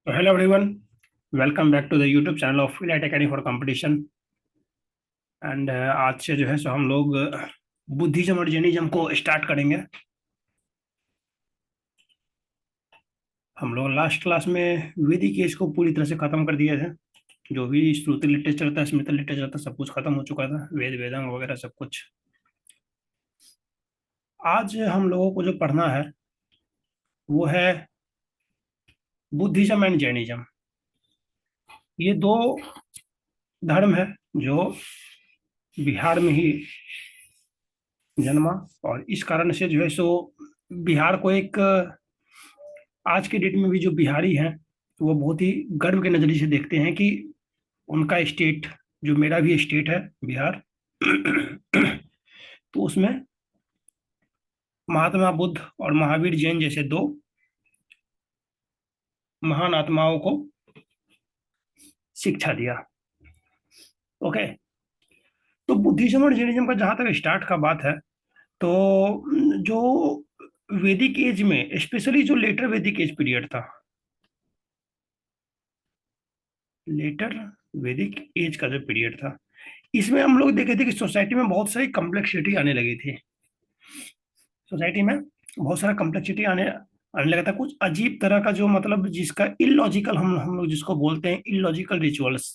तो hello everyone, welcome back to the YouTube channel of Elite Academy for competition. And आज से जो है सो हम लोग बुद्धिज्म और जैनिज्म को स्टार्ट करेंगे। हम लोग लास्ट क्लास में वैदिक एज को पूरी तरह से खत्म कर दिए थे। जो भी श्रुति लिटरेचर था, स्मृति लिटरेचर था, सब कुछ खत्म हो चुका था, वेद वेदांग वगैरह सब कुछ। आज हम लोगों को जो पढ़ना है वो है बुद्धिज्म एंड जैनिज्म। ये दो धर्म है जो बिहार में ही जन्मा। और इस कारण से जो है सो बिहार को एक आज के डेट में भी जो बिहारी हैं वो बहुत ही गर्व के नजरिए से देखते हैं कि उनका स्टेट, जो मेरा भी स्टेट है बिहार, तो उसमें महात्मा बुद्ध और महावीर जैन जैसे दो महान आत्माओं को शिक्षा दिया। ओके। तो बुद्धिज्म और जैनिज्म का जहां तक स्टार्ट का बात है, तो जो वैदिक एज में, स्पेशली जो लेटर वैदिक एज पीरियड था, लेटर वैदिक एज का जो पीरियड था, इसमें हम लोग देखे थे कि सोसाइटी में बहुत सारी कम्प्लेक्सिटी आने लगी थी। सोसाइटी में बहुत सारा कम्प्लेक्सिटी आने आने लगा था। कुछ अजीब तरह का जो मतलब जिसका इलॉजिकल, हम लोग जिसको बोलते हैं इलॉजिकल रिचुअल्स,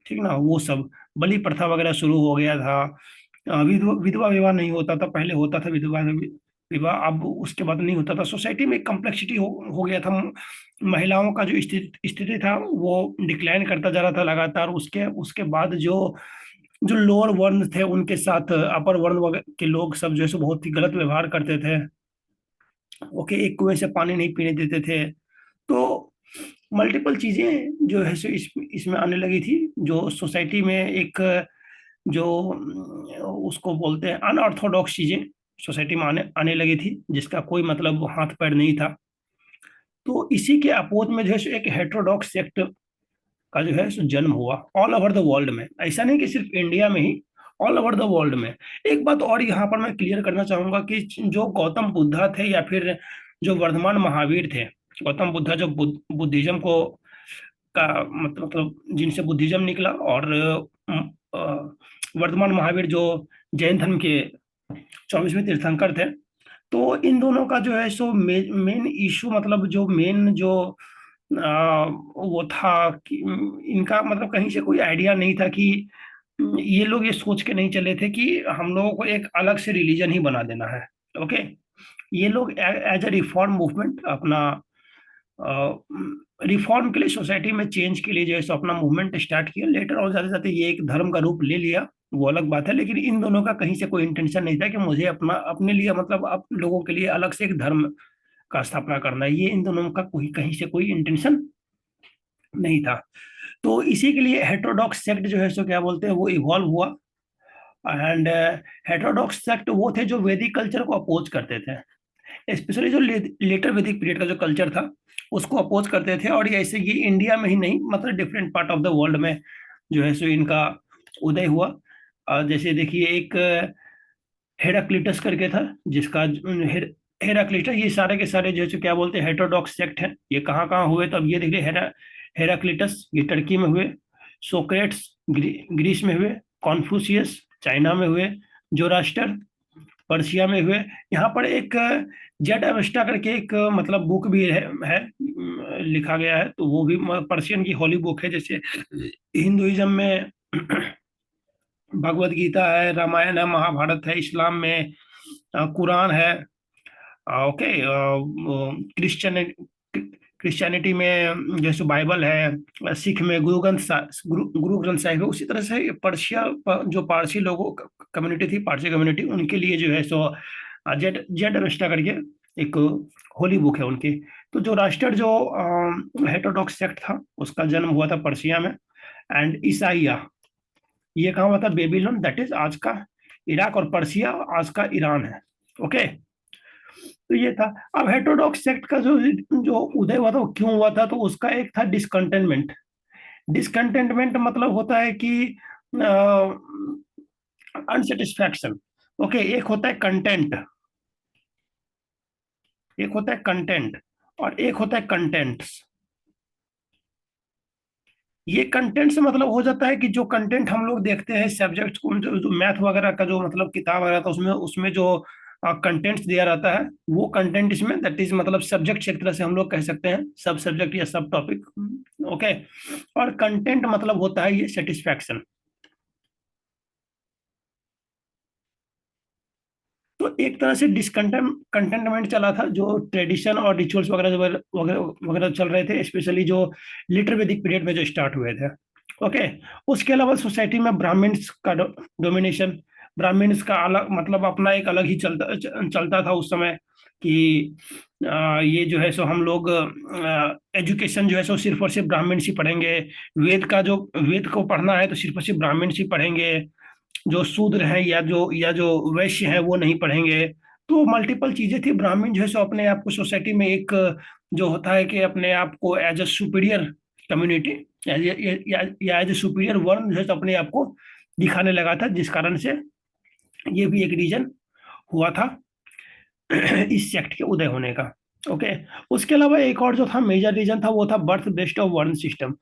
ठीक ना, वो सब बलि प्रथा वगैरह शुरू हो गया था। विधवा विधवा विवाह नहीं होता था, पहले होता था विधवा विवाह, अब उसके बाद नहीं होता था। सोसाइटी में कम्प्लेक्सिटी हो गया था। महिलाओं का जो स्थिति था वो डिक्लाइन करता जा रहा था लगातार। उसके उसके बाद जो जो लोअर वर्ण थे उनके साथ अपर वर्ण के लोग सब जो है सो बहुत ही गलत व्यवहार करते थे। ओके, एक कुएं से पानी नहीं पीने देते थे। तो मल्टीपल चीजें जो है सो इसमें आने लगी थी, जो सोसाइटी में एक जो उसको बोलते हैं अनऑर्थोडॉक्स चीजें सोसाइटी में आने आने लगी थी, जिसका कोई मतलब हाथ पैर नहीं था। तो इसी के अपोज में जो है सो एक हेटेरोडॉक्स सेक्ट का जो है सो जन्म हुआ ऑल ओवर द वर्ल्ड में। ऐसा नहीं कि सिर्फ इंडिया में ही, ऑल ओवर द वर्ल्ड में। एक बात और यहाँ पर मैं क्लियर करना चाहूंगा कि जो गौतम बुद्धा थे या फिर जो वर्धमान महावीर थे, गौतम बुद्धा जो बुद्धिज्म को का मतलब जिनसे बुद्धिज्म निकला, और वर्धमान महावीर जो जैन धर्म के 24वें तीर्थंकर थे। तो इन दोनों का जो है सो मेन इशू, मतलब जो मेन जो वो था कि इनका मतलब कहीं से कोई आइडिया नहीं था कि ये लोग ये सोच के नहीं चले थे कि हम लोगों को एक अलग से रिलीजन ही बना देना है। ओके। ये लोग एज अ रिफॉर्म मूवमेंट अपना रिफॉर्म के लिए, सोसाइटी में चेंज के लिए जो है सो अपना मूवमेंट स्टार्ट किया। लेटर और जाते जाते ये एक धर्म का रूप ले लिया, वो अलग बात है। लेकिन इन दोनों का कहीं से कोई इंटेंशन नहीं था कि मुझे अपना अपने लिए मतलब आप लोगों के लिए अलग से एक धर्म का स्थापना करना है। ये इन दोनों का कोई कहीं से कोई इंटेंशन नहीं था। तो इसी के लिए हेटेरोडॉक्स सेक्ट जो है सो क्या बोलते हैं वो इवॉल्व हुआ। एंड हेटेरोडॉक्स सेक्ट वो थे जो वैदिक कल्चर को अपोज करते थे, स्पेशली जो लेटर वैदिक पीरियड का जो कल्चर था उसको अपोज करते थे। और ये ऐसे ये इंडिया में ही नहीं, मतलब different part of the world में जो है सो इनका उदय हुआ। जैसे देखिए, एक हेराक्लिटस करके था, जिसका हेराक्लिटस, ये सारे के सारे जो है सो क्या बोलते हैं हेटेरोडॉक्स सेक्ट हैं। ये कहाँ कहाँ हुए, तो अब ये देखिए, हेराक्लिटस ये टर्की में हुए, सोक्रेट्स ग्रीस में हुए, कॉन्फ्यूशियस चाइना में हुए, जोरास्टर पर्शिया में हुए। यहाँ पर एक जेड अवेस्टा करके एक मतलब बुक भी है लिखा गया है, तो वो भी पर्शियन की होली बुक है। जैसे हिंदुइज्म में भगवत गीता है, रामायण है, महाभारत है, इस्लाम में कुरान है। ओके। क्रिश्चियन क्रिश्चियनिटी में जैसे बाइबल है, सिख में गुरु ग्रंथ साहिब है। उसी तरह से पर्शिया जो पारसी लोगों कम्युनिटी थी, पारसी कम्युनिटी, उनके लिए जो है सो जेड जेड अवेस्टा करके एक होली बुक है उनकी। तो जो राष्ट्र जो हेटेरोडॉक्स सेक्ट था उसका जन्म हुआ था पर्शिया में। एंड ईसाइया ये कहाँ हुआ था, बेबीलोन, दैट इज आज का इराक, और पर्शिया आज का ईरान है। ओके। तो ये था। अब हेटेरोडॉक्स सेक्ट का जो जो उदय हुआ था वो क्यों हुआ था, तो उसका एक था डिसकंटेनमेंट। डिसकंटेनमेंट मतलब होता है कि अनसेटिस्फैक्शन। ओके। एक होता है कंटेंट, एक होता है कंटेंट और एक होता है कंटेंट्स। ये कंटेंट से मतलब हो जाता है कि जो कंटेंट हम लोग देखते हैं सब्जेक्ट को, जो मैथ वगैरह का जो मतलब किताब वगैरह था, उसमें उसमें जो कंटेंट्स दिया रहता है, वो कंटेंट इसमें दैट इज मतलब सब्जेक्ट एक तरह से हम लोग कह सकते हैं, सब सब्जेक्ट या सब टॉपिक। ओके। और कंटेंट मतलब होता है ये सेटिस्फैक्शन। तो एक तरह से डिसकंटेंट कंटेनमेंट चला था, जो ट्रेडिशन और रिचुअल्स वगैरह वगैरह वगैरह चल रहे थे, स्पेशली जो लिटर वैदिक पीरियड में जो स्टार्ट हुए थे। ओके। उसके अलावा सोसाइटी में ब्राह्मण्स का डोमिनेशन, ब्राह्मण्स का अलग मतलब अपना एक अलग ही चलता था उस समय कि ये जो है सो हम लोग एजुकेशन जो है सो सिर्फ और सिर्फ ब्राह्मण्स ही पढ़ेंगे। वेद को पढ़ना है तो सिर्फ और सिर्फ ब्राह्मण्स ही पढ़ेंगे। जो शूद्र हैं या जो वैश्य हैं वो नहीं पढ़ेंगे। तो मल्टीपल चीजें थी। ब्राह्मण जो है सो अपने आप को सोसाइटी में एक जो होता है कि अपने आप को एज अ सुपीरियर कम्युनिटी या एज ए सुपीरियर वर्ण जो है सो अपने आप को दिखाने लगा था, जिस कारण से ये भी एक रीजन हुआ था इस सेक्ट के उदय होने का। ओके। उसके अलावा एक और जो था मेजर रीजन था, वो था बर्थ बेस्ड ऑफ वर्ण सिस्टम।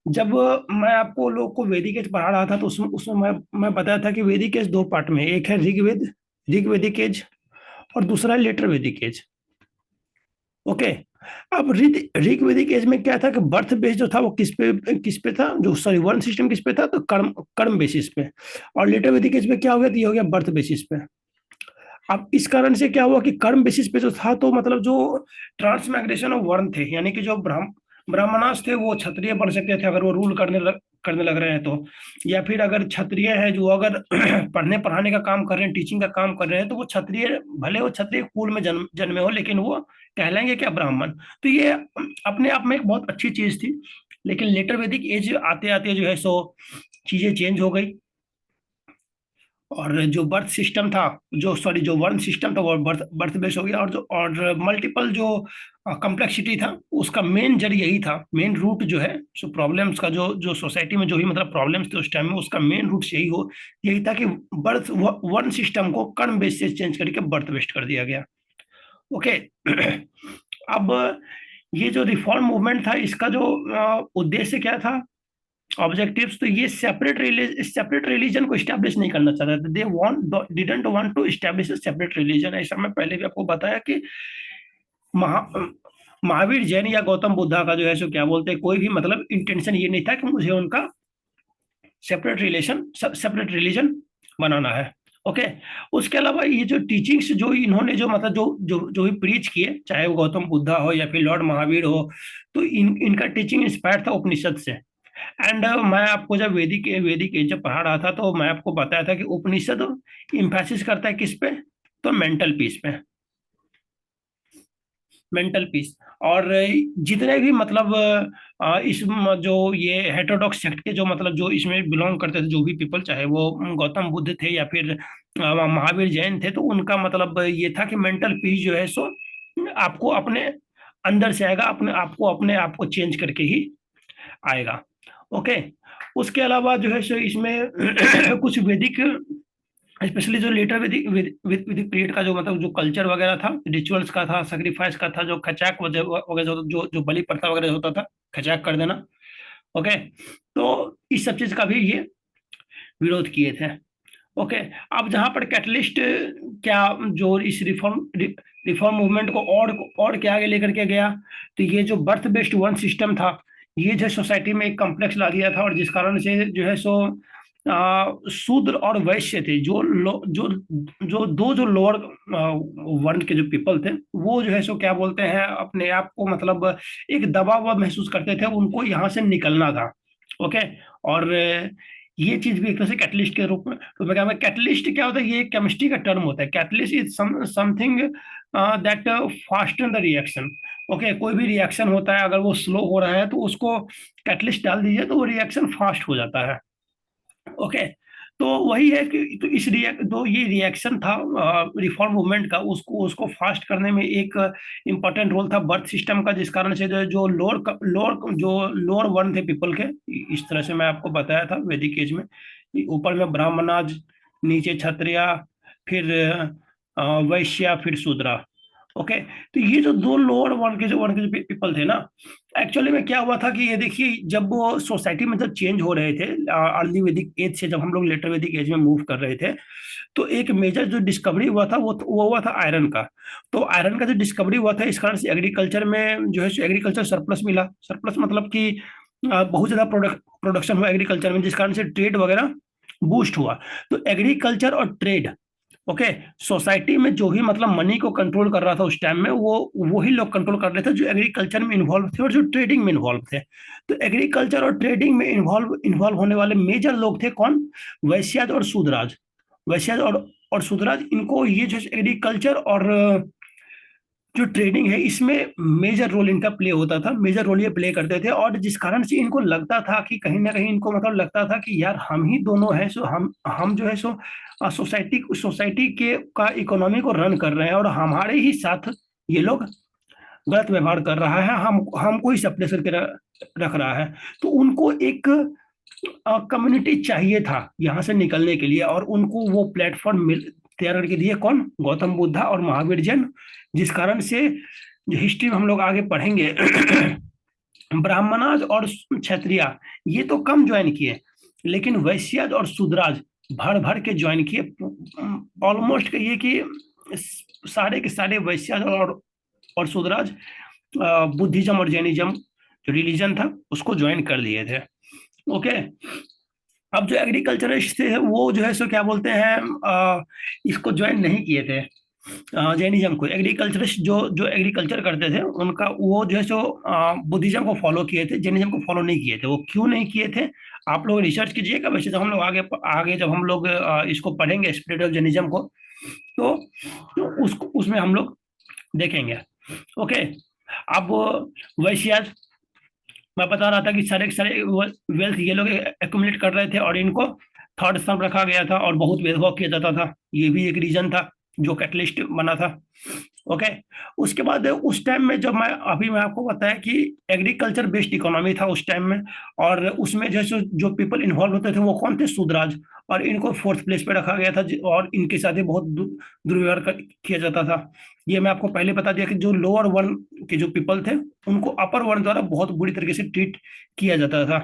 जब मैं आपको लोग को वैदिक एज पढ़ा रहा था, तो उसमें उसमें मैं बताया था कि वैदिक एज दो पार्ट में, एक है ऋग वैदिक एज, और दूसरा है लेटर वैदिक एज। ओके। अब ऋग वैदिक एज में क्या था कि बर्थ बेस जो था वो किस पे था, जो सॉरी वर्ण सिस्टम किस पे था, तो कर्म कर्म बेसिस पे। और लेटर वैदिक एज में क्या हो गया, तो ये हो गया बर्थ बेसिस पे। अब इस कारण से क्या हुआ कि कर्म बेसिस पे जो था, तो मतलब जो ट्रांसमाइग्रेशन ऑफ वर्ण थे, यानी कि जो ब्राह्मणास थे वो क्षत्रिय बन सकते थे अगर वो रूल करने लग रहे हैं तो। या फिर अगर क्षत्रिय है जो अगर पढ़ने पढ़ाने का काम कर रहे हैं, टीचिंग का काम कर रहे हैं, तो वो क्षत्रिय, भले वो क्षत्रिय कुल में जन्मे हो, लेकिन वो कहलाएंगे क्या, ब्राह्मण। तो ये अपने आप में एक बहुत अच्छी चीज थी। लेकिन लेटर वैदिक एज आते आते जो है सो चीजें चेंज हो गई। और जो बर्थ सिस्टम था, जो सॉरी जो वर्ण सिस्टम था, वो बर्थ बेस हो गया। और मल्टीपल जो कॉम्प्लेक्सिटी था, उसका मेन जड़ यही था, मेन रूट जो है सो प्रॉब्लम्स का, जो जो सोसाइटी में जो भी मतलब प्रॉब्लम्स थे उस टाइम में, उसका मेन रूट यही था कि वर्ण सिस्टम को कर्म बेस से चेंज करके बर्थ बेस्ड कर दिया गया। ओके। अब ये जो रिफॉर्म मूवमेंट था, इसका जो उद्देश्य क्या था, ऑब्जेक्टिव्स, तो ये सेपरेट रिलीजन को स्टैब्लिश नहीं करना चाहते थे। They want didn't want to establish a separate religion. ऐसा मैं पहले भी आपको बताया कि महा महावीर जैन या गौतम बुद्धा का जो है सो क्या बोलते हैं, कोई भी मतलब इंटेंशन ये नहीं था कि मुझे उनका सेपरेट रिलीजन बनाना है। ओके। उसके अलावा ये जो टीचिंग्स जो इन्होंने जो मतलब जो भी प्रीच किए, चाहे वो गौतम बुद्धा हो या फिर लॉर्ड महावीर हो, तो इनका टीचिंग इंस्पायर था उपनिषद से। एंड मैं आपको जब वैदिक एज जब पढ़ा रहा था, तो मैं आपको बताया था कि उपनिषद इम्फेसिस करता है किस पे, तो मेंटल पीस पे। Mental peace. और जितने भी मतलब जो ये हेटेरोडॉक्स सेक्ट के जो मतलब जो इसमें बिलोंग करते थे, जो भी पीपल, चाहे वो गौतम बुद्ध थे या फिर महावीर जैन थे, तो उनका मतलब ये था कि मेंटल पीस जो है सो आपको अपने अंदर से आएगा, अपने आप को चेंज करके ही आएगा। ओके। उसके अलावा जो है सो इसमें कुछ वैदिक, स्पेशली जो लेटर वैदिक वैदिक पीरियड का जो मतलब जो कल्चर वगैरह था, रिचुअल्स का था, सेक्रीफाइस का था, जो खचाक वगैरह जो जो बलि प्रथा वगैरह होता था, खचाक कर देना। ओके। तो इस सब चीज का भी ये विरोध किए थे। ओके। अब जहां पर कैटलिस्ट क्या, जो इस रिफॉर्म मूवमेंट को और क्या आगे लेकर के गया, तो ये जो बर्थ बेस्ड वन सिस्टम था, ये जो सोसाइटी में एक कॉम्प्लेक्स ला दिया था, और जिस कारण से जो है सो शूद्र और वैश्य थे, जो दो जो लोअर वर्ण के जो पीपल थे, वो जो है सो क्या बोलते हैं, अपने आप को मतलब एक दबा हुआ महसूस करते थे, उनको यहाँ से निकलना था। ओके। और ये चीज भी एक तरह से कैटलिस्ट के रूप में, तो मैं क्या, कैटलिस्ट क्या होता है, ये केमिस्ट्री का टर्म होता है। Catalyst is something that fasten the reaction. Okay. कोई भी रिएक्शन होता है, अगर वो स्लो हो रहा है, तो उसको कैटलिस्ट डाल दीजिए, तो वो रिएक्शन फास्ट हो जाता है। ओके। तो वही है कि तो ये रिएक्शन था रिफॉर्म मूवमेंट का, उसको उसको फास्ट करने में एक इम्पोर्टेंट रोल था बर्थ सिस्टम का, जिस कारण से जो लोअर वर्ण थे पीपल के, इस तरह से मैं आपको बताया था वैदिक एज में, ऊपर में ब्राह्मणाज, नीचे क्षत्रिय, फिर वैश्य, फिर शूद्रा। ओके। तो ये जो दो लोअर वर्ग के जो पीपल थे ना, एक्चुअली में क्या हुआ था कि ये देखिए, जब वो सोसाइटी में जब चेंज हो रहे थे अर्ली वैदिक एज से, जब हम लोग लेटर वैदिक एज में मूव कर रहे थे, तो एक मेजर जो डिस्कवरी हुआ था वो हुआ था आयरन का। तो आयरन का जो डिस्कवरी हुआ था, इस कारण से एग्रीकल्चर में जो है एग्रीकल्चर सरप्लस मिला। सरप्लस मतलब कि बहुत ज्यादा प्रोडक्शन हुआ एग्रीकल्चर में, जिस कारण से ट्रेड वगैरह बूस्ट हुआ। तो एग्रीकल्चर और ट्रेड, ओके, सोसाइटी में जो भी मतलब मनी को कंट्रोल कर रहा था उस टाइम में, वो वही लोग कंट्रोल कर रहे थे जो एग्रीकल्चर में इन्वॉल्व थे और जो ट्रेडिंग में इन्वॉल्व थे। तो एग्रीकल्चर और ट्रेडिंग में इन्वॉल्व होने वाले मेजर लोग थे कौन? वैश्याज और शूद्राज। वैश्याज और शूद्राज, इनको ये जो एग्रीकल्चर और जो ट्रेडिंग है इसमें मेजर रोल इनका प्ले होता था, मेजर रोल ये प्ले करते थे। और जिस कारण से इनको लगता था कि कहीं ना कहीं इनको मतलब लगता था कि यार हम ही दोनों हैं, सो हम जो है सो सोसाइटी सोसाइटी के का इकोनॉमी को रन कर रहे हैं, और हमारे ही साथ ये लोग गलत व्यवहार कर रहा है, हम हमको ही सप्रेस करके रख रहा है। तो उनको एक कम्युनिटी चाहिए था यहाँ से निकलने के लिए, और उनको वो प्लेटफॉर्म मिल तैयार करके दिए कौन? गौतम बुद्धा और महावीर जैन। जिस कारण से जो हिस्ट्री में हम लोग आगे पढ़ेंगे ब्राह्मणाज और क्षत्रिय ये तो कम ज्वाइन किए, लेकिन वैश्याज और शूद्राज भर भर के ज्वाइन किए। ऑलमोस्ट कहिए कि सारे के सारे वैश्याज और शूद्राज बुद्धिज्म और जैनिज्म जो रिलीजन था उसको ज्वाइन कर लिए थे। ओके। अब जो एग्रीकल्चरिस्ट थे वो जो है सो क्या बोलते हैं, इसको ज्वाइन नहीं किए थे जैनिज्म को। एग्रीकल्चरिस्ट जो जो एग्रीकल्चर करते थे उनका वो जो है सो बुद्धिज्म को फॉलो किए थे, जैनिज्म को फॉलो नहीं किए थे। वो क्यों नहीं किए थे, आप लोग रिसर्च कीजिएगा। वैसे जब हम लोग आगे आगे जब हम लोग इसको पढ़ेंगे स्पिरिट ऑफ जैनिज्म को, तो, उसको उसमें हम लोग देखेंगे। ओके। अब वैश्य, मैं बता रहा था कि सारे के सारे वेल्थ ये लोग एक्यूमुलेट कर रहे थे, और इनको थर्ड स्तंभ रखा गया था और बहुत भेदभाव किया जाता था। ये भी एक रीजन था जो कैटलिस्ट बना था। ओके। उसके बाद उस टाइम में जब मैं आपको बताया कि एग्रीकल्चर बेस्ड इकोनॉमी था उस टाइम में, और उसमें जैसे जो पीपल इन्वॉल्व होते थे वो कौन थे? शूद्राज। और इनको फोर्थ प्लेस पे रखा गया था, और इनके साथ ही बहुत दुर्व्यवहार किया जाता था। ये मैं आपको पहले बता दिया कि जो लोअर वन के जो पीपल थे उनको अपर वन द्वारा बहुत बुरी तरीके से ट्रीट किया जाता था।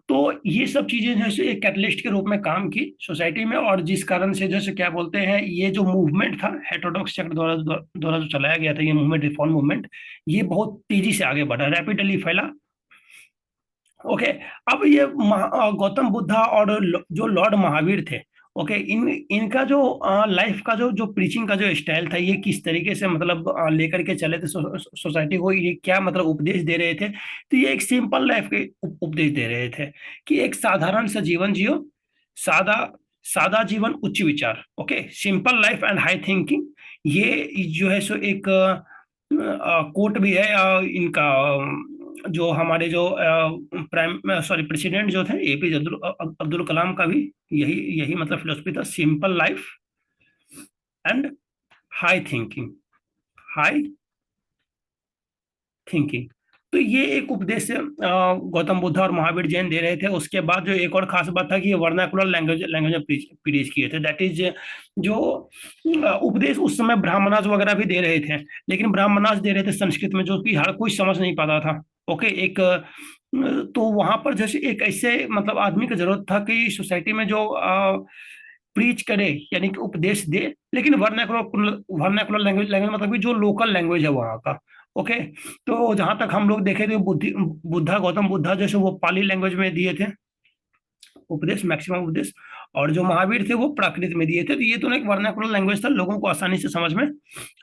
तो ये सब चीजें जैसे एक कैटलिस्ट के रूप में काम की सोसाइटी में, और जिस कारण से जैसे क्या बोलते हैं, ये जो मूवमेंट था हेटेरोडॉक्स चक्र द्वारा द्वारा जो चलाया गया था, ये मूवमेंट, रिफॉर्म मूवमेंट, ये बहुत तेजी से आगे बढ़ा, रैपिडली फैला। ओके। अब ये गौतम बुद्धा और जो लॉर्ड महावीर थे, ओके, इनका जो लाइफ का जो जो प्रीचिंग का जो स्टाइल था, ये किस तरीके से मतलब लेकर के चले थे सोसाइटी को, ये क्या मतलब उपदेश दे रहे थे? तो ये एक सिंपल लाइफ के उपदेश दे रहे थे कि एक साधारण सा जीवन जियो, सादा सादा जीवन उच्च विचार। Okay, simple life and high thinking, ये जो है सो एक कोट भी है इनका, जो हमारे जो प्राइम सॉरी प्रेसिडेंट जो थे एपीजे अब्दुल कलाम का भी यही यही मतलब फिलोसफी था, simple life and high thinking, high thinking. तो ये एक उपदेश गौतम बुद्ध और महावीर जैन दे रहे थे। उसके बाद जो एक और खास बात था कि ये वर्नाकुलर लैंग्वेज लैंग्वेज में प्रीच किए थे, दैट इज जो उपदेश उस समय ब्राह्मणास वगैरह भी दे रहे थे, लेकिन ब्राह्मणास दे रहे थे संस्कृत में, जो कि हर कोई समझ नहीं पाता था। ओके। एक तो वहां पर जैसे एक ऐसे मतलब आदमी की जरूरत था कि सोसाइटी में जो प्रीच करे, यानी कि उपदेश दे, लेकिन वर्नाकुलर वर्नाकुलर लैंग्वेज लैंग्वेज मतलब कि जो लोकल लैंग्वेज है वहाँ का। ओके। तो जहां तक हम लोग देखे थे बुद्धा, गौतम बुद्धा जैसे वो पाली लैंग्वेज में दिए थे उपदेश, मैक्सिमम उपदेश, और जो महावीर थे वो प्राकृत में दिए थे। तो ये तो एक वर्नाकुलर लैंग्वेज था, लोगों को आसानी से समझ में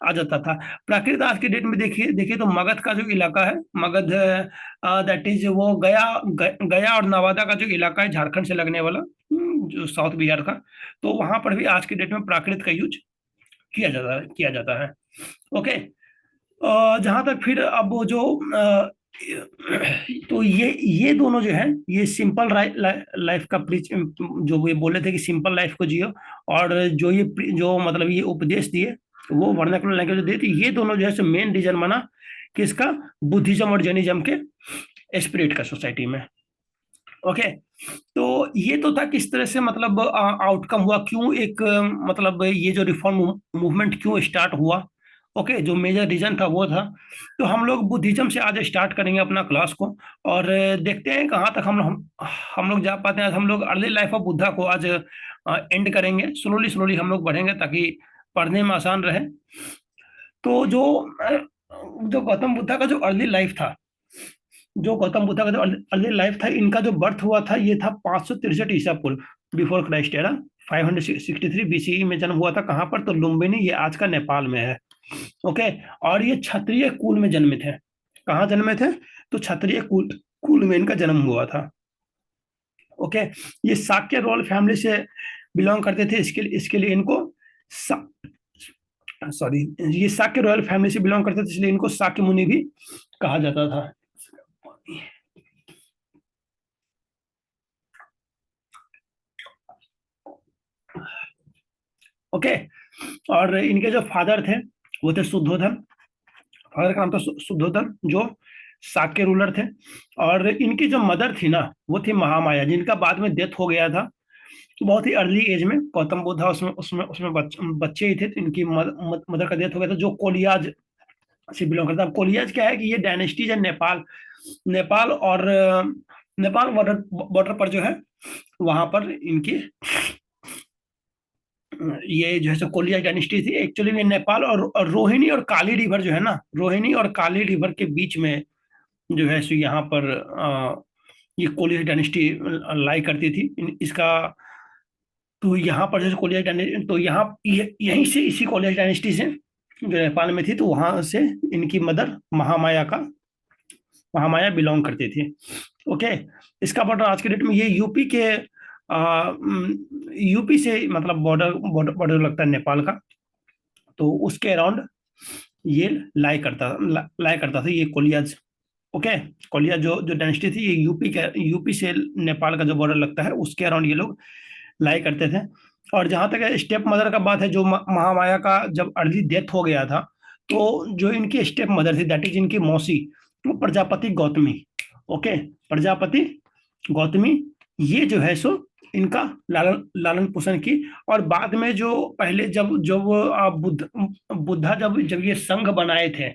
आ जाता था। प्राकृत आज के डेट में देखिए देखिए तो मगध का जो इलाका है, मगध, दैट इज वो गया और नवादा का जो इलाका है झारखंड से लगने वाला, जो साउथ बिहार का, तो वहां पर भी आज के डेट में प्राकृत का यूज किया जाता है। ओके। जहां तक फिर अब वो जो तो ये दोनों जो है, ये सिंपल लाइफ का जो ये बोले थे कि सिंपल लाइफ को जियो, और जो ये जो मतलब ये उपदेश दिए वो वर्नाकुलर लैंग्वेज दिए थे, ये दोनों जो है मेन रीजन बना किसका? बुद्धिज्म और जैनिज्म के स्पिरिट का सोसाइटी में। ओके। तो ये तो था किस तरह से मतलब आउटकम हुआ, क्यों एक मतलब ये जो रिफॉर्म मूवमेंट क्यों स्टार्ट हुआ, ओके, जो मेजर रीजन था वो था। तो हम लोग बुद्धिज्म से आज स्टार्ट करेंगे अपना क्लास को, और देखते हैं कहाँ तक हम लोग जा पाते हैं। आज हम लोग अर्ली लाइफ ऑफ बुद्धा को आज एंड करेंगे, स्लोली स्लोली हम लोग बढ़ेंगे ताकि पढ़ने में आसान रहे। तो जो गौतम बुद्धा का जो अर्ली लाइफ था, जो गौतम बुद्धा का जो अर्ली लाइफ था, इनका जो बर्थ हुआ था ये था 563 ईसा पूर्व, बिफोर क्राइस्ट एरा। 563 बीसीई में जन्म हुआ था। कहाँ पर? तो लुम्बिनी, ये आज का नेपाल में है। ओके। और ये क्षत्रिय कुल में जन्मे थे। कहाँ जन्मे थे? तो क्षत्रिय कुल कुल में इनका जन्म हुआ था। ओके। ये शाक्य रॉयल फैमिली से बिलोंग करते थे, इसके लिए इनको सॉरी, ये शाक्य रॉयल फैमिली से बिलोंग करते थे, इसलिए इनको शाक्य मुनि भी कहा जाता था। ओके। और इनके जो फादर थे वो थे शुद्धोधन। फादर का नाम था शुद्धोधन, जो शाक्य रूलर थे। और इनकी जो मदर थी ना, वो थी महामाया, जिनका बाद में डेथ हो गया था बहुत ही अर्ली एज में। गौतम बुद्धा उसमें उसमें उसमें बच्चे ही थे, तो इनकी मदर का डेथ हो गया था, जो कोलियाज से बिलोंग करता है। कोलियाज क्या है कि ये डायनेस्टीज है नेपाल, नेपाल और नेपाल बॉर्डर बॉर्डर पर जो है, वहां पर इनकी ये जो है सो कोलिया डायनेस्टी थी। एक्चुअली में नेपाल और रोहिणी और काली रिवर जो है ना, रोहिणी और काली रिवर के बीच में जो है सो यहाँ पर ये कोलिया डायनेस्टी लाई करती थी। इसका तो यहाँ पर जैसे कोलिया डायनेस्टी, तो यहाँ यहीं से, इसी कोलिया डायनेस्टी से जो नेपाल में थी, तो वहां से इनकी मदर महामाया बिलोंग करती थी। ओके। इसका बॉर्डर आज के डेट में ये यूपी के यूपी से मतलब बॉर्डर बॉर्डर बॉर्डर लगता है नेपाल का। तो उसके अराउंड ये लाई करता था ये कोलियाज। ओके। कोलिया जो जो डायनेस्टी थी, ये यूपी से नेपाल का जो बॉर्डर लगता है उसके अराउंड ये लोग लाई करते थे। और जहां तक स्टेप मदर का बात है, जो महामाया का जब अर्ली डेथ हो गया था, तो जो इनकी स्टेप मदर थी, दैट इज इनकी मौसी, वो प्रजापति गौतमी। ओके। प्रजापति गौतमी, ये जो है सो इनका लालन लालन पोषण की। और बाद में जो पहले जब जब बुद्धा जब जब ये संघ बनाए थे,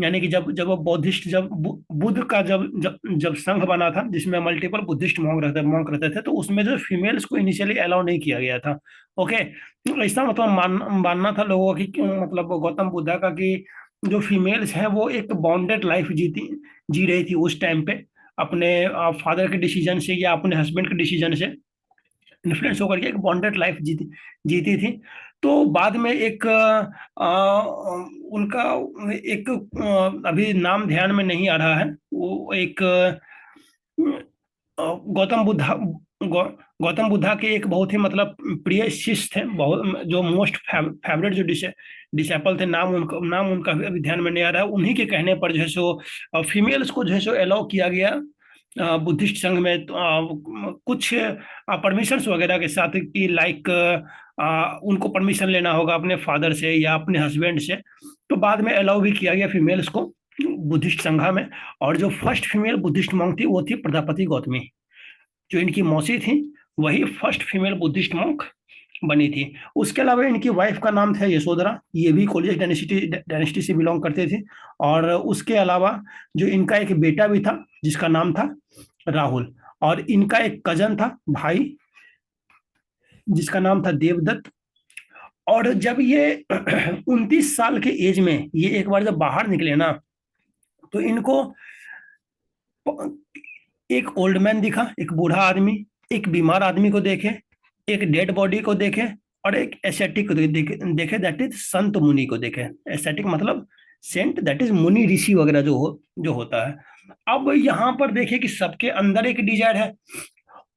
यानी कि जब जब वो बौद्धिस्ट, जब बुद्ध का जब जब जब संघ बना था, जिसमें मल्टीपल बुद्धिस्ट मॉन्क रहते थे, तो उसमें जो फीमेल्स को इनिशियली अलाउ नहीं किया गया था। ओके। तो ऐसा मतलब मानना था लोगों की मतलब गौतम बुद्धा का, कि जो फीमेल्स हैं वो एक बॉन्डेड लाइफ जी रही थी उस टाइम पे, अपने फादर के डिसीजन से या अपने हस्बैंड के डिसीजन से इन्फ्लुएंस होकर के एक बॉन्डेड लाइफ जीती थी। तो बाद में एक उनका एक अभी नाम ध्यान में नहीं आ रहा है, वो एक गौतम बुद्धा गौतम बुद्धा के एक बहुत ही मतलब प्रिय शिष्य थे, बहुत जो मोस्ट फेवरेट जो डिसेपल थे, नाम उनका अभी ध्यान में नहीं आ रहा है। उन्हीं के कहने पर जो है सो फीमेल्स को जो है सो अलाउ किया गया बुद्धिस्ट संघ में। कुछ परमिशंस वगैरह के साथ, कि लाइक उनको परमिशन लेना होगा अपने फादर से या अपने हस्बैंड से। तो बाद में अलाउ भी किया गया फीमेल्स को बुद्धिस्ट संघा में। और जो फर्स्ट फीमेल बुद्धिस्ट मॉन्क थी वो थी प्रजापति गौतमी, जो इनकी मौसी थी, वही फर्स्ट फीमेल बुद्धिस्ट मॉन्क बनी थी। उसके अलावा इनकी वाइफ का नाम था यशोधरा, ये भी कोलियस डायनेस्टी से बिलोंग करते थे। और उसके अलावा जो इनका एक बेटा भी था जिसका नाम था राहुल, और इनका एक कजन था भाई जिसका नाम था देवदत्त। और जब ये 29 साल के एज में ये एक बार जब बाहर निकले ना, तो इनको एक ओल्ड मैन दिखा, एक बूढ़ा आदमी, एक बीमार आदमी को देखे, एक डेड बॉडी को देखे, और एक एसेटिक को देखे, दैट इज संत मुनि को देखे। एसेटिक मतलब सेंट, दैट इज मुनि ऋषि वगैरह जो होता है। अब यहाँ पर देखे कि सबके अंदर एक डिजायर है।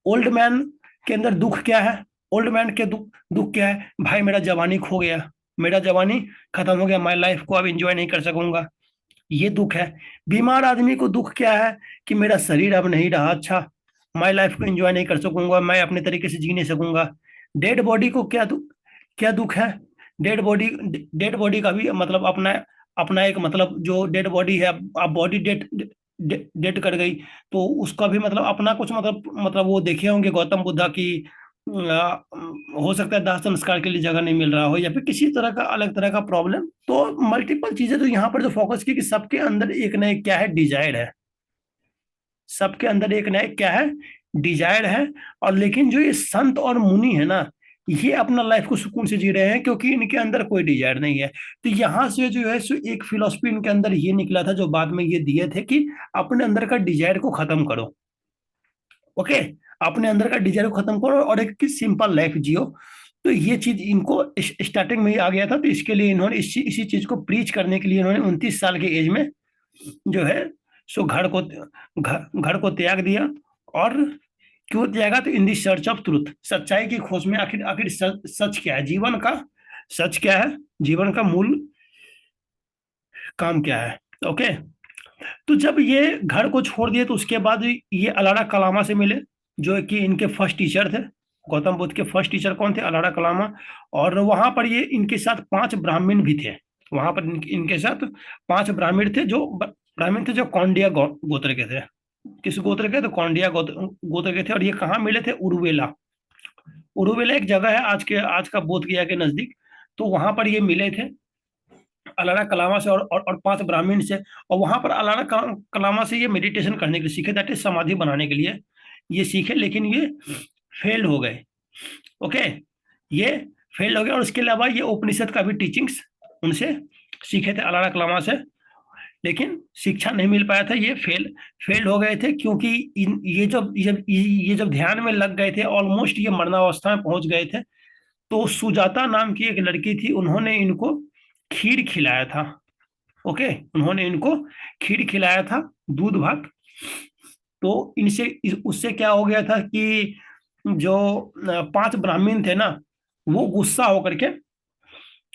ओल्ड मैन के अंदर दुख क्या है? ओल्ड मैन के दुख क्या है? भाई मेरा जवानी खो गया, मेरा जवानी खत्म हो गया, मैं लाइफ को अब एंजॉय नहीं कर सकूंगा, ये दुख है। बीमार आदमी को दुख क्या है? कि मेरा शरीर अब नहीं रहा अच्छा, मैं लाइफ को एंजॉय नहीं कर सकूंगा, मैं अपने तरीके से जी नहीं सकूंगा। डेड बॉडी को क्या दुख है? डेड बॉडी का भी मतलब अपना अपना एक मतलब, जो डेड बॉडी है, अब बॉडी डेड डेड कर गई, तो उसका भी मतलब अपना कुछ मतलब वो देखे होंगे गौतम बुद्धा की हो सकता है दाह संस्कार के लिए जगह नहीं मिल रहा हो, या फिर किसी तरह का अलग तरह का प्रॉब्लम। तो मल्टीपल चीजें, तो यहाँ पर जो फोकस की कि सबके अंदर एक ना एक क्या है, डिजायर है। सबके अंदर एक ना एक क्या है, डिजायर है। और लेकिन जो ये संत और मुनि है ना, ये अपना लाइफ को सुकून से जी रहे हैं, क्योंकि इनके अंदर कोई डिजायर नहीं है। तो यहाँ से जो है सो एक फिलोसफी इनके अंदर ये निकला था, जो बाद में ये दिए थे कि अपने अंदर का डिजायर को खत्म करो। ओके, अपने अंदर का डिजायर को खत्म करो और एक सिंपल लाइफ जियो। तो ये चीज इनको स्टार्टिंग में ही आ गया था, तो इसके लिए इन्होंने इसी चीज को प्रीच करने के लिए इन्होंने 29 साल के एज में जो है सो घर को त्याग दिया। और क्यों त्यागा, तो इन दी सर्च ऑफ ट्रूथ, सच्चाई की खोज में। आखिर आखिर सच क्या है जीवन का, सच क्या है जीवन का मूल काम क्या है। ओके, तो जब ये घर को छोड़ दिए तो उसके बाद ये अलारा कलामा से मिले, जो कि इनके फर्स्ट टीचर थे। गौतम बुद्ध के फर्स्ट टीचर कौन थे, अलारा कलामा। और वहां पर ये इनके साथ 5 ब्राह्मण भी थे। वहां पर इनके साथ 5 ब्राह्मण थे, जो कौंडिया गोत्र के थे। किस गोत्र के, तो कौंडिया गोत्र के थे। और ये कहाँ मिले थे, उरुवेला। उरुवेला एक जगह है आज का बोध गया के नजदीक। तो वहां पर ये मिले थे अलारा कलामा से, और 5 ब्राह्मण से। और वहां पर अलारा कलामा से ये मेडिटेशन करने के लिए सीखे, दैट इज समाधि बनाने के लिए ये सीखे, लेकिन ये फेल हो गए। ओके, ये फेल हो गए। और उसके अलावा ये उपनिषद का भी टीचिंग्स उनसे सीखे थे, अलारा कलामा से। लेकिन शिक्षा नहीं मिल पाया था, ये फेल हो गए थे, क्योंकि ये जब ध्यान में लग गए थे, ऑलमोस्ट ये मरणावस्था में पहुंच गए थे। तो सुजाता नाम की एक लड़की थी, उन्होंने इनको खीर खिलाया था। ओके, उन्होंने इनको खीर खिलाया था, दूध भात। तो उससे क्या हो गया था कि जो 5 ब्राह्मण थे ना, वो गुस्सा होकर के,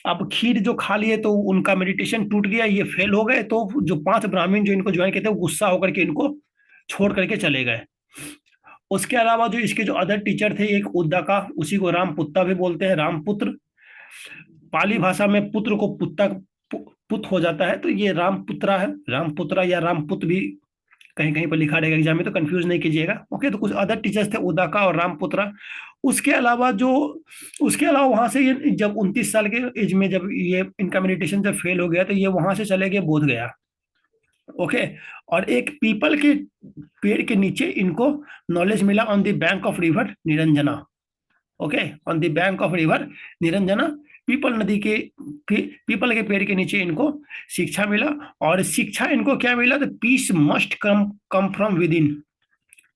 अब खीर जो खा लिए तो उनका मेडिटेशन टूट गया, ये फेल हो गए। तो जो 5 ब्राह्मण जो इनको ज्वाइन किए थे, वो गुस्सा होकर के इनको छोड़ करके चले गए। उसके अलावा जो इसके जो अदर टीचर थे, एक उद्दाका, उसी को रामपुत्ता भी बोलते हैं, रामपुत्र। पाली भाषा में पुत्र को पुत हो जाता है, तो ये रामपुत्रा है, रामपुत्रा या रामपुत भी कहीं कहीं पर लिखा रहेगा एग्जाम में, तो कंफ्यूज नहीं कीजिएगा। ओके, तो कुछ अदर टीचर्स थे, उदाका और रामपुत्रा। उसके अलावा जो उसके अलावा वहां से ये जब 29 साल के एज में जब ये इनका मेडिटेशन जब फेल हो गया, तो ये वहां से चले गए बोध गया। ओके, और एक पीपल के पेड़ के नीचे इनको नॉलेज मिला, on the bank of river Niranjana. Okay, on the bank of river Niranjana, people नदी के पीपल के पेड़ के नीचे इनको शिक्षा मिला। और शिक्षा इनको क्या मिला, तो peace must come from within.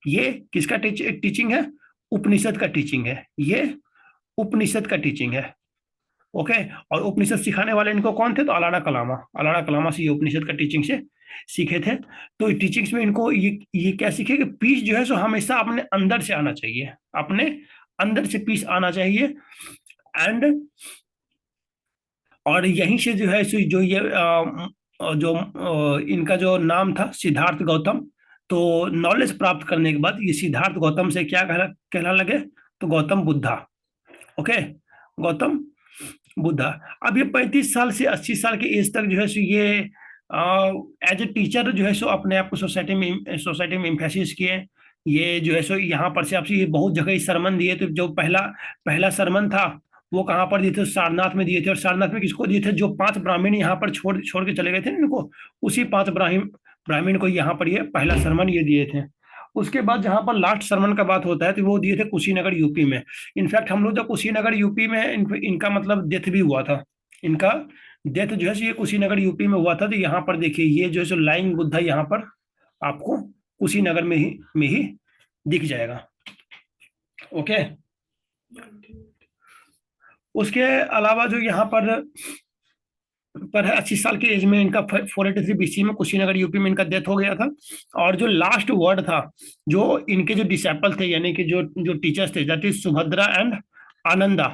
ये किसका टीचिंग है, उपनिषद का टीचिंग है, ये उपनिषद का टीचिंग है। ओके, और उपनिषद सिखाने वाले इनको कौन थे, तो अलारा कलामा से ये उपनिषद का टीचिंग से सीखे थे। तो टीचिंग्स में इनको ये क्या सीखे कि पीस जो है सो हमेशा अपने अंदर से आना चाहिए, अपने अंदर से पीस आना चाहिए। एंड और यहीं से जो है सो जो ये इनका जो नाम था सिद्धार्थ गौतम। तो नॉलेज प्राप्त करने के बाद ये सिद्धार्थ गौतम से क्या कहना लगे, तो गौतम बुद्धा। ओके, गौतम बुद्धा। अब ये 35 साल से 80 साल के एज तक जो है सो ये एज ए टीचर जो है सो अपने आप को सोसाइटी में इम्फेसिस किए। ये जो है सो यहाँ पर से आपसे ये बहुत जगह सरमन दिए। तो जो पहला पहला सरमन था, वो कहाँ पर दिए थे, सारनाथ में दिए थे। और सारनाथ में किसको दिए थे, जो 5 ब्राह्मण यहाँ पर छोड़ छोड़ के चले गए थे इनको, उसी 5 ब्राह्मण ब्राह्मण को यहाँ पर ये पहला सरमन ये दिए थे। उसके बाद जहां पर लास्ट सरमन का बात होता है, तो वो दिए थे कुशीनगर यूपी में। इनफैक्ट हम लोग जब कुशीनगर यूपी में इनका मतलब डेथ भी हुआ था। इनका डेथ जो है ये कुशीनगर यूपी में हुआ था। तो यहाँ पर देखिए, ये जो है लाइंग बुद्धा यहाँ पर आपको कुशीनगर में ही दिख जाएगा। ओके, उसके अलावा जो यहाँ पर है, 80 साल के एज में इनका 483 बीसी में कुशीनगर यूपी में इनका डेथ हो गया था। और जो लास्ट वर्ड था, जो इनके जो डिसेपल थे, यानी कि जो जो टीचर्स थे, that is Subhadra and Ananda.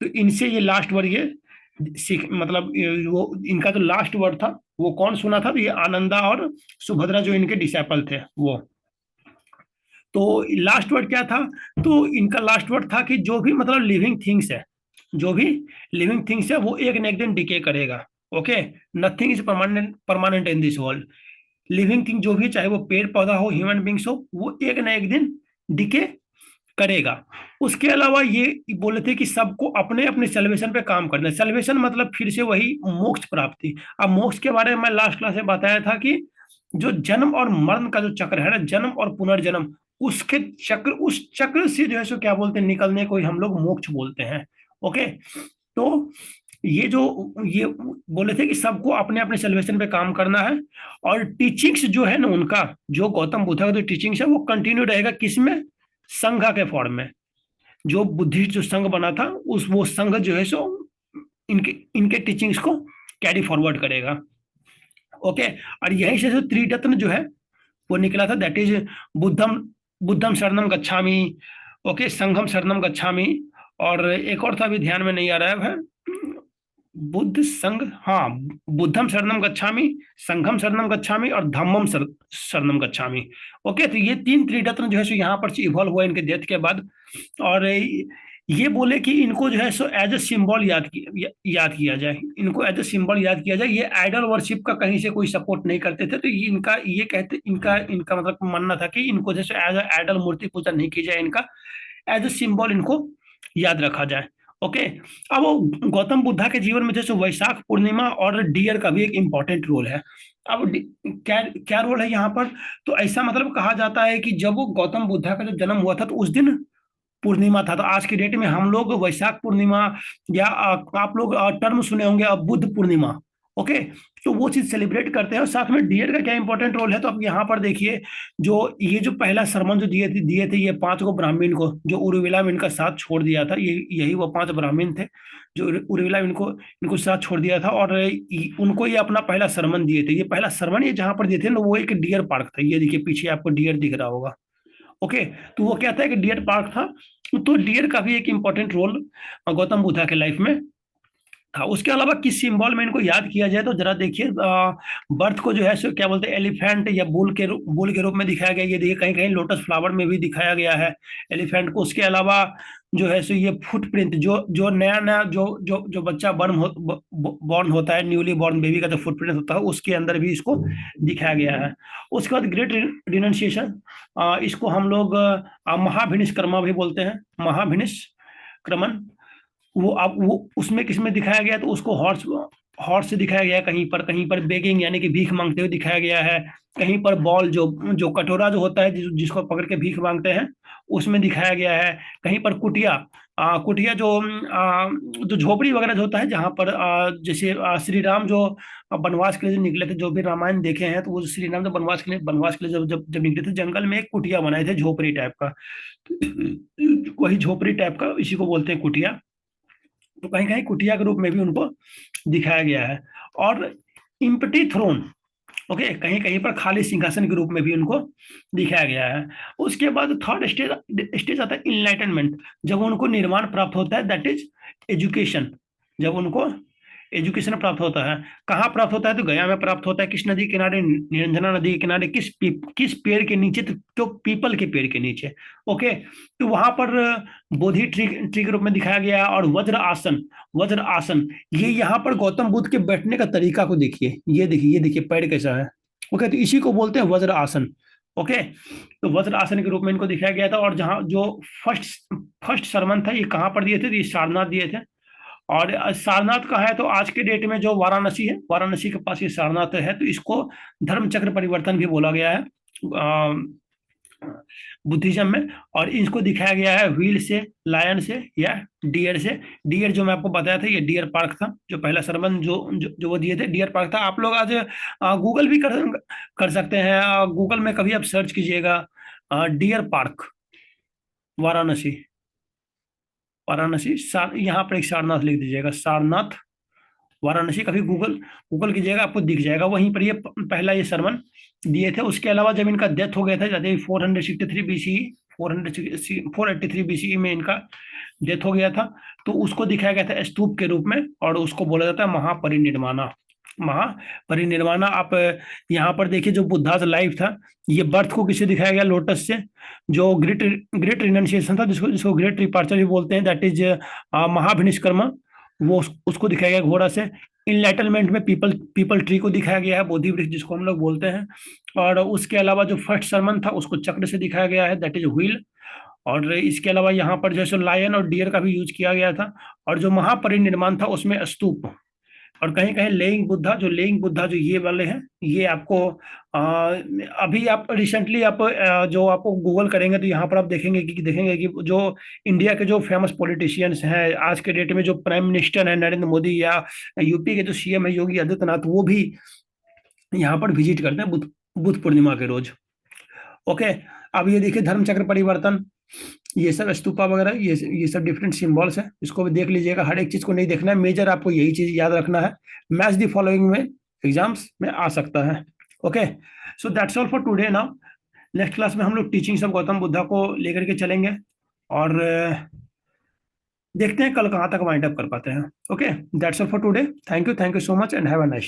तो इनसे ये लास्ट वर्ड ये मतलब वो इनका जो लास्ट वर्ड था, वो कौन सुना था, तो ये आनंदा और सुभद्रा जो इनके डिसेपल थे वो। तो लास्ट वर्ड क्या था, तो इनका लास्ट वर्ड था कि जो भी मतलब लिविंग थिंग्स है, जो भी लिविंग थिंग्स है, वो एक न एक दिन डिके करेगा। Okay, nothing is permanent in this world. Living thing जो भी, चाहे वो पेड़ पौधा हो, ह्यूमन बींग्स हो, वो एक न एक दिन डिके करेगा। उसके अलावा ये बोले थे कि सबको अपने अपने सेल्वेशन पे काम करना है। सेल्वेशन मतलब फिर से वही मोक्ष प्राप्ति। अब मोक्ष के बारे में मैं लास्ट क्लास में बताया था कि जो जन्म और मरण का जो चक्र है ना, जन्म और पुनर्जन्म, उसके चक्र, उस चक्र से जो है सो क्या बोलते हैं, निकलने को ही हम लोग मोक्ष बोलते हैं। ओके। तो ये जो ये बोले थे कि सबको अपने अपने सेल्वेशन पे काम करना है। और टीचिंग्स जो है ना उनका, जो गौतम बुद्ध का जो टीचिंग्स है वो कंटिन्यू रहेगा किसमें, संघ के फॉर्म में। जो बुद्धिस्ट जो संघ बना था उस वो संघ जो है सो इनके इनके टीचिंग्स को कैरी फॉरवर्ड करेगा। ओके। और यही से जो त्रिरत्न जो है वो निकला था, दैट इज बुद्धम बुद्धम शरणम गच्छामि, ओके, संघम शरणम गच्छामि, और एक और था अभी ध्यान में नहीं आ रहा है, बुद्ध संघ, हाँ, बुद्धम शरणम गच्छामि, संघम शरणम गच्छामि और धम्मम शरणम गच्छामि। ओके। तो ये तीन त्रिरत्न जो है सो यहाँ पर इवॉल्व हुआ इनके डेथ के बाद। और ये बोले कि इनको जो है सो एज ए सिंबल याद किया जाए, इनको एज ए सिंबल याद किया जाए। ये आइडल वर्शिप का कहीं से कोई सपोर्ट नहीं करते थे, तो ये इनका ये कहते इनका इनका मतलब मानना था कि इनको जैसे एज ए आइडल मूर्ति पूजा नहीं की जाए, इनका एज ए सिंबल इनको याद रखा जाए। ओके। अब वो गौतम बुद्धा के जीवन में जैसे वैशाख पूर्णिमा और डियर का भी एक इंपॉर्टेंट रोल है। अब क्या क्या रोल है यहाँ पर, तो ऐसा मतलब कहा जाता है कि जब वो गौतम बुद्धा का जब जन्म हुआ था तो उस दिन पूर्णिमा था। तो आज के डेट में हम लोग वैशाख पूर्णिमा, या आप लोग टर्म सुने होंगे अब बुद्ध पूर्णिमा। ओके। तो वो चीज सेलिब्रेट करते हैं। और साथ में डियर का क्या इंपॉर्टेंट रोल है, तो अब यहाँ पर देखिए, जो ये जो पहला सरमन जो दिए थे ये 5 को ब्राह्मण को, जो उर्मिला में इनका साथ छोड़ दिया था, ये यही वो 5 ब्राह्मण थे जो उर्मिला इनको इनको साथ छोड़ दिया था, और उनको ये अपना पहला सरमन दिए थे। ये पहला सरमन ये जहां पर दिए थे ना, वो एक डियर पार्क था। ये देखिए पीछे आपको डियर दिख रहा होगा। ओके। तो वो क्या था कि डियर पार्क था। तो डियर का भी एक इंपॉर्टेंट रोल गौतम बुद्धा के लाइफ में था। उसके अलावा किस सिंबल में इनको याद किया जाए, तो जरा देखिए, बर्थ को जो है सो क्या बोलते हैं, एलिफेंट या बुल के रूप में दिखाया गया। ये देखिए कहीं कहीं लोटस फ्लावर में भी दिखाया गया है एलिफेंट को। उसके अलावा जो है सो ये फुटप्रिंट, जो जो नया नया जो जो जो बच्चा बॉर्न होता है, न्यूली बॉर्न बेबी का जो फुटप्रिंट होता है, उसके अंदर भी इसको दिखाया गया है। उसके बाद ग्रेट रिनंसिएशन, इसको हम लोग महाभिनिष्क्रमण भी बोलते हैं, महाभिनिष्क्रमण। वो अब वो उसमें किसमें दिखाया गया, तो उसको हॉर्स हॉर्स से दिखाया गया, कहीं पर बेगिंग यानी कि भीख मांगते हुए दिखाया गया है। कहीं पर बॉल, जो जो कटोरा जो होता है जिसको पकड़ के भीख मांगते हैं, उसमें दिखाया गया है। कहीं पर कुटिया, कुटिया जो झोपड़ी वगैरह जो होता है, जहाँ पर जैसे श्री राम जो वनवास के लिए निकले थे, जो भी रामायण देखे हैं, तो वो श्री राम जो वनवास के लिए जब जब जब निकले थे, जंगल में एक कुटिया बनाए थे झोपड़ी टाइप का। वही झोपड़ी टाइप का, इसी को बोलते हैं कुटिया। तो कहीं कहीं कुटिया के रूप में भी उनको दिखाया गया है। और इम्पटी थ्रोन, ओके, कहीं कहीं पर खाली सिंहासन के रूप में भी उनको दिखाया गया है। उसके बाद थर्ड स्टेज आता है इनलाइटनमेंट, जब उनको निर्माण प्राप्त होता है, दैट इज एजुकेशन। जब उनको एजुकेशन प्राप्त होता है, कहाँ प्राप्त होता है, तो गया में प्राप्त होता है। किस नदी के किनारे, निरंजना नदी के किनारे, किस पेड़ के नीचे, तो पीपल के पेड़ के नीचे। ओके। तो वहां पर बोधि ट्री के रूप में दिखाया गया है। और वज्र आसन, ये यहाँ पर गौतम बुद्ध के बैठने का तरीका को देखिए, ये देखिए पैर कैसा है। ओके। तो इसी को बोलते हैं वज्र आसन। ओके। तो वज्र आसन के रूप में इनको दिखाया गया था। और जहाँ जो फर्स्ट फर्स्ट सरमन था, ये कहाँ पर दिए थे, तो ये सारनाथ दिए थे। और सारनाथ का है, तो आज के डेट में जो वाराणसी है, वाराणसी के पास ये सारनाथ है, तो इसको धर्म चक्र परिवर्तन भी बोला गया है बुद्धिज्म में। और इसको दिखाया गया है व्हील से, लायन से, या डियर से। डियर जो मैं आपको बताया था, ये डियर पार्क था, जो पहला सरमन जो वो दिए थे, डियर पार्क था। आप लोग आज गूगल भी कर सकते हैं। गूगल में कभी आप सर्च कीजिएगा डियर पार्क वाराणसी, वाराणसी यहाँ पर एक सारनाथ लिख दीजिएगा, सारनाथ वाराणसी। कभी गूगल गूगल कीजिएगा, आपको दिख जाएगा। वहीं पर ये पहला ये सरमन दिए थे। उसके अलावा जब इनका डेथ हो गया था, जैसे 463 बीसी 483 बीसी में इनका डेथ हो गया था, तो उसको दिखाया गया था स्तूप के रूप में, और उसको बोला जाता है महापरिनिर्वाणा। महापरिनिर्वाणा। आप यहाँ पर देखिए, जो बुद्धा लाइफ था, ये बर्थ को किसे दिखाया गया, लोटस से। जो ग्रेट ग्रेट रिनंसिएशन था, जिसको जिसको ग्रेट डिपार्चर भी बोलते हैं, दैट इज महाभिनिष्क्रमण, वो उसको दिखाया गया घोड़ा से। इनलाइटनमेंट में पीपल ट्री को दिखाया गया है, बोधि वृक्ष जिसको हम लोग बोलते हैं। और उसके अलावा जो फर्स्ट सरमन था, उसको चक्र से दिखाया गया है, दैट इज व्हील। और इसके अलावा यहाँ पर जैसे लायन और डियर का भी यूज किया गया था। और जो महापरिनिर्माण था उसमें स्तूप, और कहीं कहीं लेइंग बुद्धा, जो लेइंग बुद्धा जो ये वाले हैं, ये आपको अभी आप रिसेंटली आप जो आपको गूगल करेंगे तो यहाँ पर आप देखेंगे कि जो इंडिया के जो फेमस पॉलिटिशियंस हैं आज के डेट में, जो प्राइम मिनिस्टर है नरेंद्र मोदी, या यूपी के जो सीएम है योगी आदित्यनाथ, वो भी यहाँ पर विजिट करते हैं बुद्ध बुद्ध पूर्णिमा के रोज। ओके। अब ये देखिए धर्म चक्र परिवर्तन, ये सब स्तूपा वगैरह, ये सब डिफरेंट सिंबल्स है, इसको भी देख लीजिएगा। हर एक चीज को नहीं देखना है, मेजर आपको यही चीज याद रखना है। मैच द फॉलोइंग में एग्जाम्स में आ सकता है। Okay. So that's all for today now. Next class में हम लोग टीचिंग्स ऑफ गौतम बुद्धा को लेकर के चलेंगे, और देखते हैं कल कहाँ तक वाइंड अप कर पाते हैं। Okay, that's all for today. Thank you so much and have a nice